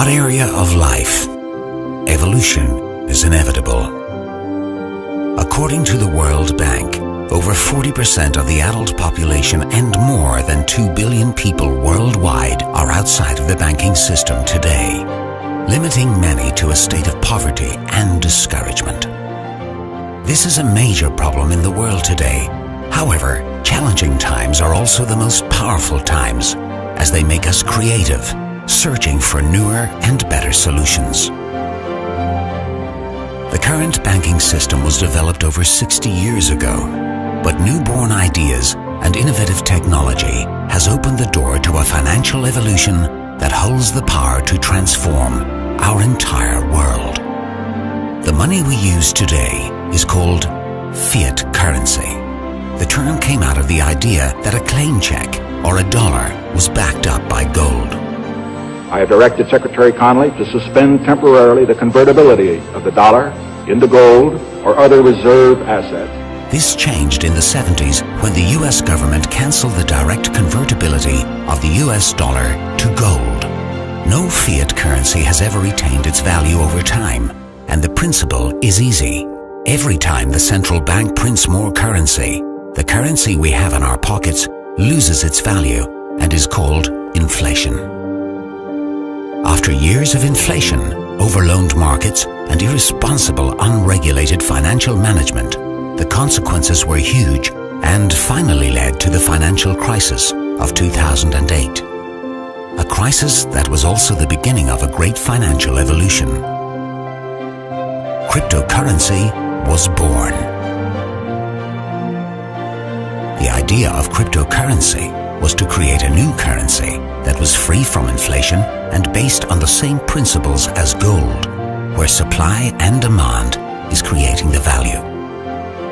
what area of life? Evolution is inevitable. According to the World Bank, over 40% of the adult population and more than 2 billion people worldwide are outside of the banking system today, limiting many to a state of poverty and discouragement. This is a major problem in the world today. However, challenging times are also the most powerful times, as they make us creative, searching for newer and better solutions. The current banking system was developed over 60 years ago, but newborn ideas and innovative technology has opened the door to a financial evolution that holds the power to transform our entire world. The money we use today is called fiat currency. The term came out of the idea that a claim check or a dollar was backed up by gold. I have directed Secretary Connally to suspend temporarily the convertibility of the dollar into gold or other reserve assets. This changed in the 70s when the US government canceled the direct convertibility of the US dollar to gold. No fiat currency has ever retained its value over time, and the principle is easy. Every time the central bank prints more currency, the currency we have in our pockets loses its value and is called inflation. After years of inflation, overloaned markets, and irresponsible, unregulated financial management, the consequences were huge and finally led to the financial crisis of 2008. A crisis that was also the beginning of a great financial evolution. Cryptocurrency was born. The idea of cryptocurrency was to create a new currency that was free from inflation and based on the same principles as gold, where supply and demand is creating the value.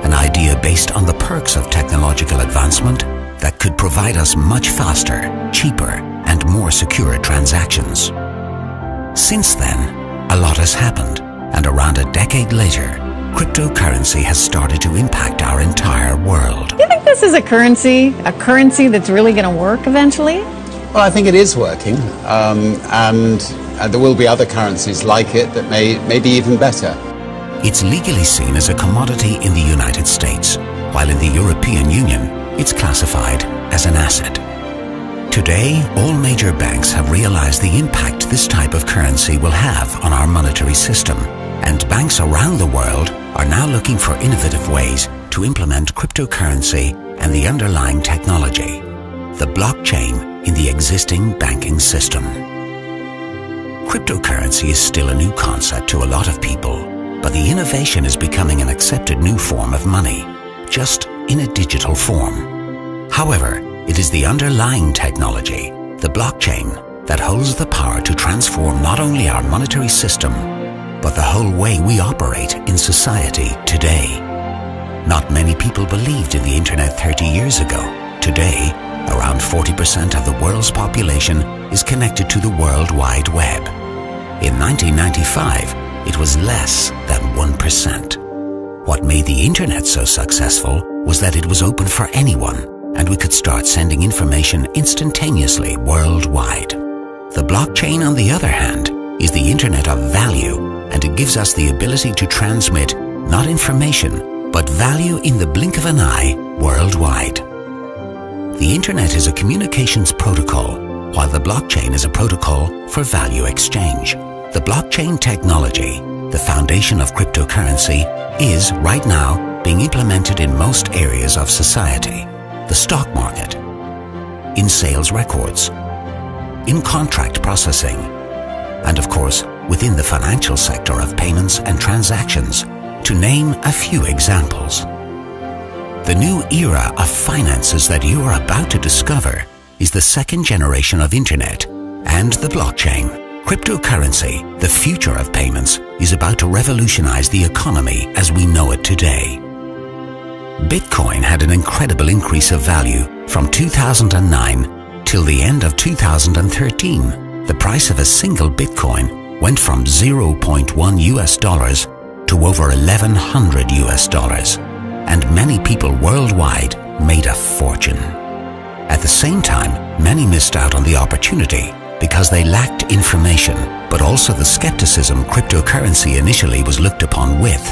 An idea based on the perks of technological advancement that could provide us much faster, cheaper, and more secure transactions. Since then, a lot has happened, and around a decade later, cryptocurrency has started to impact our entire world. Do you think this is a currency that's really going to work eventually? Well, I think it is working, and there will be other currencies like it that may be even better. It's legally seen as a commodity in the United States, while in the European Union, it's classified as an asset. Today, all major banks have realized the impact this type of currency will have on our monetary system, and banks around the world are now looking for innovative ways to implement cryptocurrency and the underlying technology, the blockchain, in the existing banking system. Cryptocurrency is still a new concept to a lot of people, but the innovation is becoming an accepted new form of money, just in a digital form. However, it is the underlying technology, the blockchain, that holds the power to transform not only our monetary system, but the whole way we operate in society today. Not many people believed in the internet 30 years ago. Today, around 40% of the world's population is connected to the World Wide Web. In 1995, it was less than 1%. What made the internet so successful was that it was open for anyone, and we could start sending information instantaneously worldwide. The blockchain, on the other hand, is the internet of value, and it gives us the ability to transmit not information, but value in the blink of an eye worldwide. The internet is a communications protocol, while the blockchain is a protocol for value exchange. The blockchain technology, the foundation of cryptocurrency, is right now being implemented in most areas of society. The stock market, in sales records, in contract processing, and of course, within the financial sector of payments and transactions, to name a few examples. The new era of finances that you are about to discover is the second generation of internet and the blockchain. Cryptocurrency, the future of payments, is about to revolutionize the economy as we know it today. Bitcoin had an incredible increase of value from 2009 till the end of 2013. The price of a single Bitcoin went from 0.1 US dollars to over 1,100 US dollars, and many people worldwide made a fortune. At the same time, many missed out on the opportunity because they lacked information but also the skepticism cryptocurrency initially was looked upon with.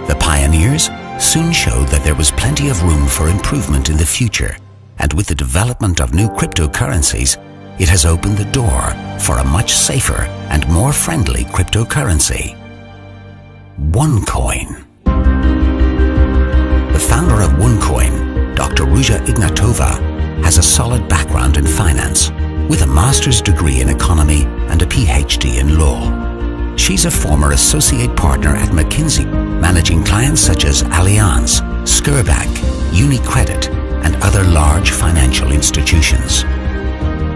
The pioneers soon showed that there was plenty of room for improvement in the future, and with the development of new cryptocurrencies, it has opened the door for a much safer and more friendly cryptocurrency. Onecoin. The founder of Onecoin, Dr. Ruja Ignatova, has a solid background in finance, with a master's degree in economy and a PhD in law. She's a former associate partner at McKinsey, managing clients such as Allianz, Sberbank, UniCredit, and other large financial institutions.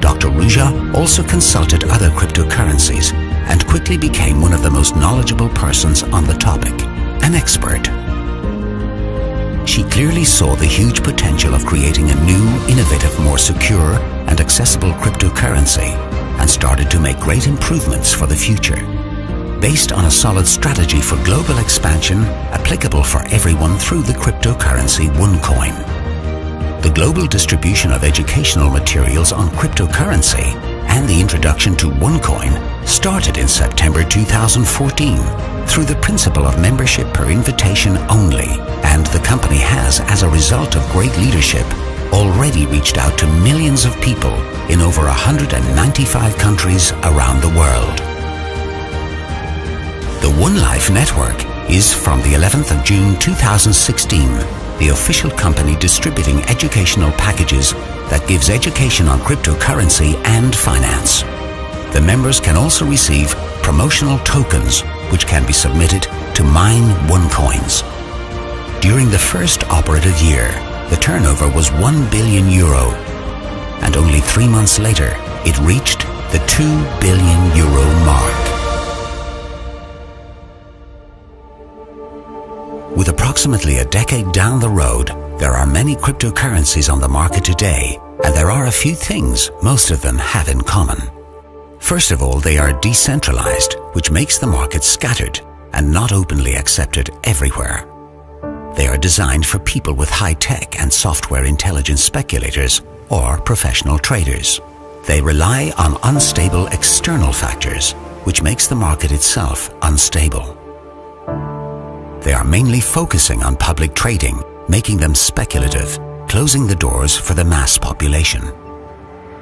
Dr. Ruja also consulted other cryptocurrencies and quickly became one of the most knowledgeable persons on the topic, an expert. She clearly saw the huge potential of creating a new, innovative, more secure and accessible cryptocurrency and started to make great improvements for the future. Based on a solid strategy for global expansion applicable for everyone through the cryptocurrency Onecoin. The global distribution of educational materials on cryptocurrency and the introduction to Onecoin started in September 2014 through the principle of membership per invitation only, and the company has, as a result of great leadership, already reached out to millions of people in over 195 countries around the world. The One Life Network is, from the 11th of June 2016, the official company distributing educational packages that gives education on cryptocurrency and finance. The members can also receive promotional tokens which can be submitted to mine Onecoins. During the first operative year, the turnover was €1 billion, and only 3 months later, it reached the €2 billion mark. With approximately a decade down the road, there are many cryptocurrencies on the market today, and there are a few things most of them have in common. First of all, they are decentralized, which makes the market scattered and not openly accepted everywhere. They are designed for people with high-tech and software intelligence speculators or professional traders. They rely on unstable external factors, which makes the market itself unstable. They are mainly focusing on public trading, making them speculative, closing the doors for the mass population.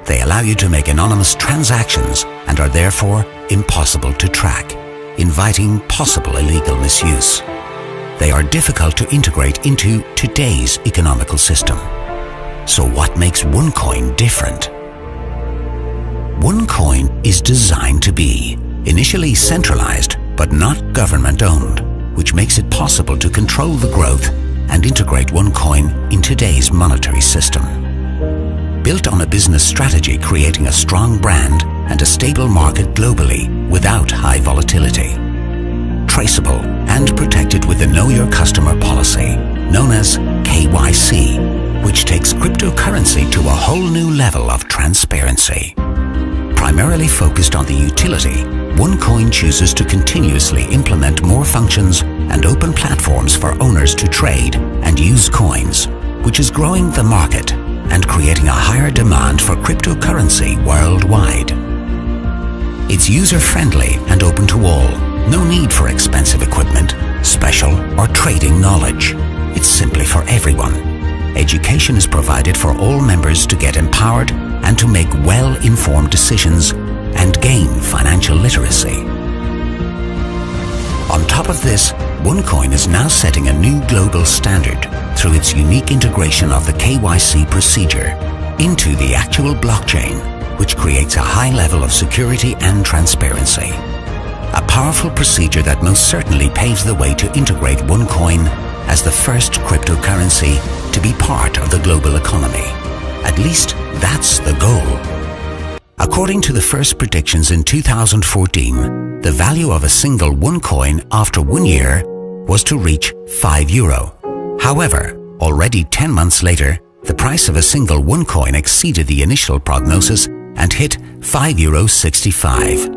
They allow you to make anonymous transactions and are therefore impossible to track, inviting possible illegal misuse. They are difficult to integrate into today's economical system. So what makes Onecoin different? Onecoin is designed to be initially centralized but not government-owned, which makes it possible to control the growth and integrate Onecoin in today's monetary system. Built on a business strategy creating a strong brand and a stable market globally without high volatility. Traceable and protected with the Know Your Customer policy, known as KYC, which takes cryptocurrency to a whole new level of transparency. Primarily focused on the utility, Onecoin chooses to continuously implement more functions and open platforms for owners to trade and use coins, which is growing the market and creating a higher demand for cryptocurrency worldwide. It's user-friendly and open to all. No need for expensive equipment, special or trading knowledge. It's simply for everyone. Education is provided for all members to get empowered and to make well-informed decisions and gain financial literacy. On top of this, Onecoin is now setting a new global standard through its unique integration of the KYC procedure into the actual blockchain, which creates a high level of security and transparency. A powerful procedure that most certainly paves the way to integrate Onecoin as the first cryptocurrency to be part of the global economy. At least that's the goal. According to the first predictions in 2014, the value of a single Onecoin after 1 year was to reach €5. However, already 10 months later, the price of a single Onecoin exceeded the initial prognosis and hit €5.65.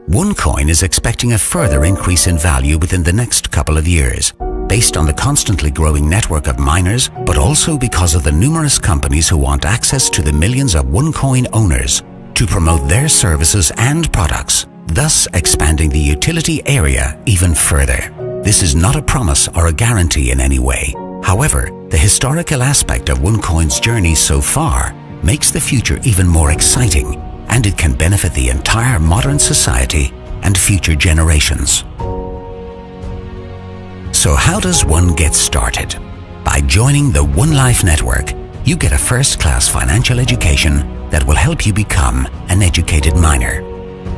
Onecoin is expecting a further increase in value within the next couple of years, based on the constantly growing network of miners, but also because of the numerous companies who want access to the millions of Onecoin owners to promote their services and products, thus expanding the utility area even further. This is not a promise or a guarantee in any way. However, the historical aspect of Onecoin's journey so far makes the future even more exciting, and it can benefit the entire modern society and future generations. So how does one get started? By joining the One Life Network, you get a first-class financial education that will help you become an educated miner.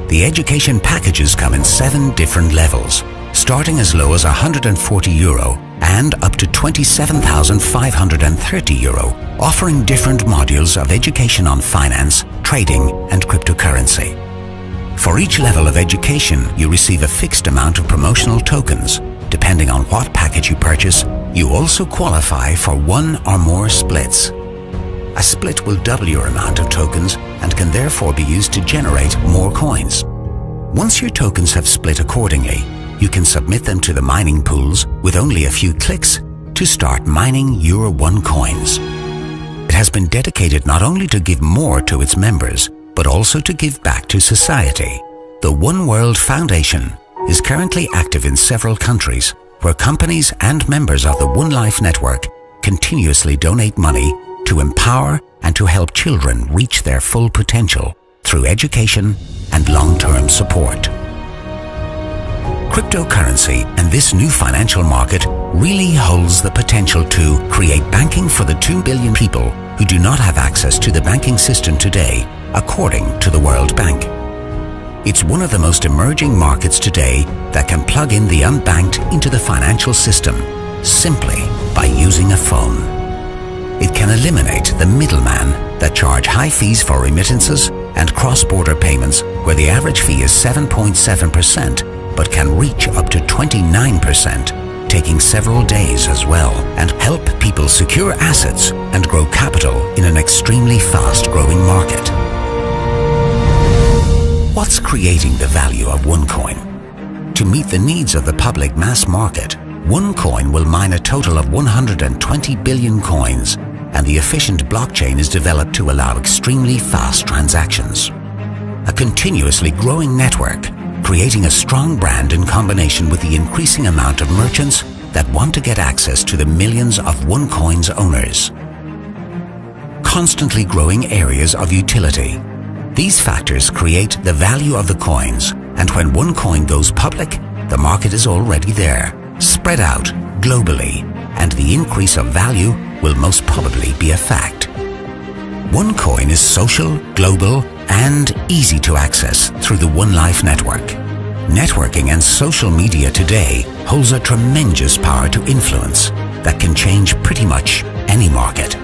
The education packages come in 7 different levels, starting as low as €140 and up to €27,530, offering different modules of education on finance, trading and cryptocurrency. For each level of education, you receive a fixed amount of promotional tokens. Depending on what package you purchase, you also qualify for 1 or more splits. A split will double your amount of tokens and can therefore be used to generate more coins. Once your tokens have split accordingly, you can submit them to the mining pools with only a few clicks to start mining your Onecoins. It has been dedicated not only to give more to its members, but also to give back to society. The One World Foundation is currently active in several countries where companies and members of the One Life Network continuously donate money to empower and to help children reach their full potential through education and long-term support. Cryptocurrency and this new financial market really holds the potential to create banking for the 2 billion people who do not have access to the banking system today, according to the World Bank. It's one of the most emerging markets today that can plug in the unbanked into the financial system simply by using a phone. It can eliminate the middleman that charge high fees for remittances and cross-border payments where the average fee is 7.7%, but can reach up to 29%, taking several days as well, and help people secure assets and grow capital in an extremely fast-growing market. What's creating the value of Onecoin? To meet the needs of the public mass market, Onecoin will mine a total of 120 billion coins, and the efficient blockchain is developed to allow extremely fast transactions. A continuously growing network, creating a strong brand in combination with the increasing amount of merchants that want to get access to the millions of Onecoin's owners. Constantly growing areas of utility. These factors create the value of the coins, and when Onecoin goes public, the market is already there, spread out globally, and the increase of value will most probably be a fact. Onecoin is social, global, and easy to access through the One Life Network. Networking and social media today holds a tremendous power to influence that can change pretty much any market.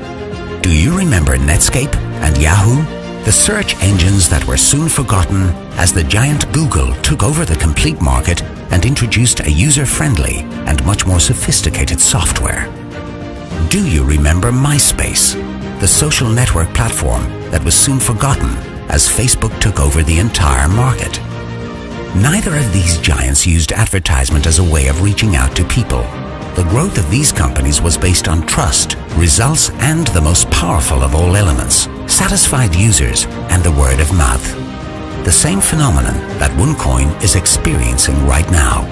Do you remember Netscape and Yahoo? The search engines that were soon forgotten as the giant Google took over the complete market and introduced a user-friendly and much more sophisticated software. Do you remember MySpace, the social network platform that was soon forgotten as Facebook took over the entire market? Neither of these giants used advertisement as a way of reaching out to people. The growth of these companies was based on trust, results, and the most powerful of all elements, satisfied users and the word of mouth. The same phenomenon that Onecoin is experiencing right now.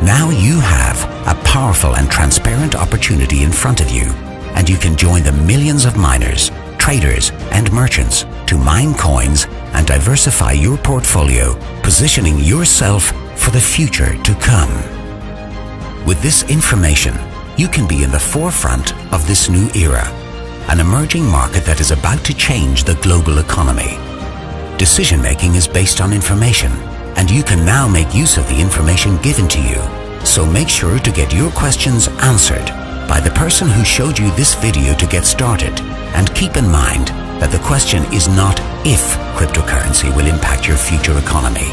Now you have a powerful and transparent opportunity in front of you, and you can join the millions of miners, traders, and merchants to mine coins and diversify your portfolio, positioning yourself for the future to come. With this information, you can be in the forefront of this new era, an emerging market that is about to change the global economy. Decision-making is based on information, and you can now make use of the information given to you. So make sure to get your questions answered by the person who showed you this video to get started, and keep in mind that the question is not if cryptocurrency will impact your future economy.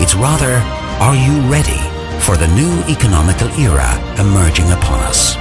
It's rather, are you ready for the new economical era emerging upon us?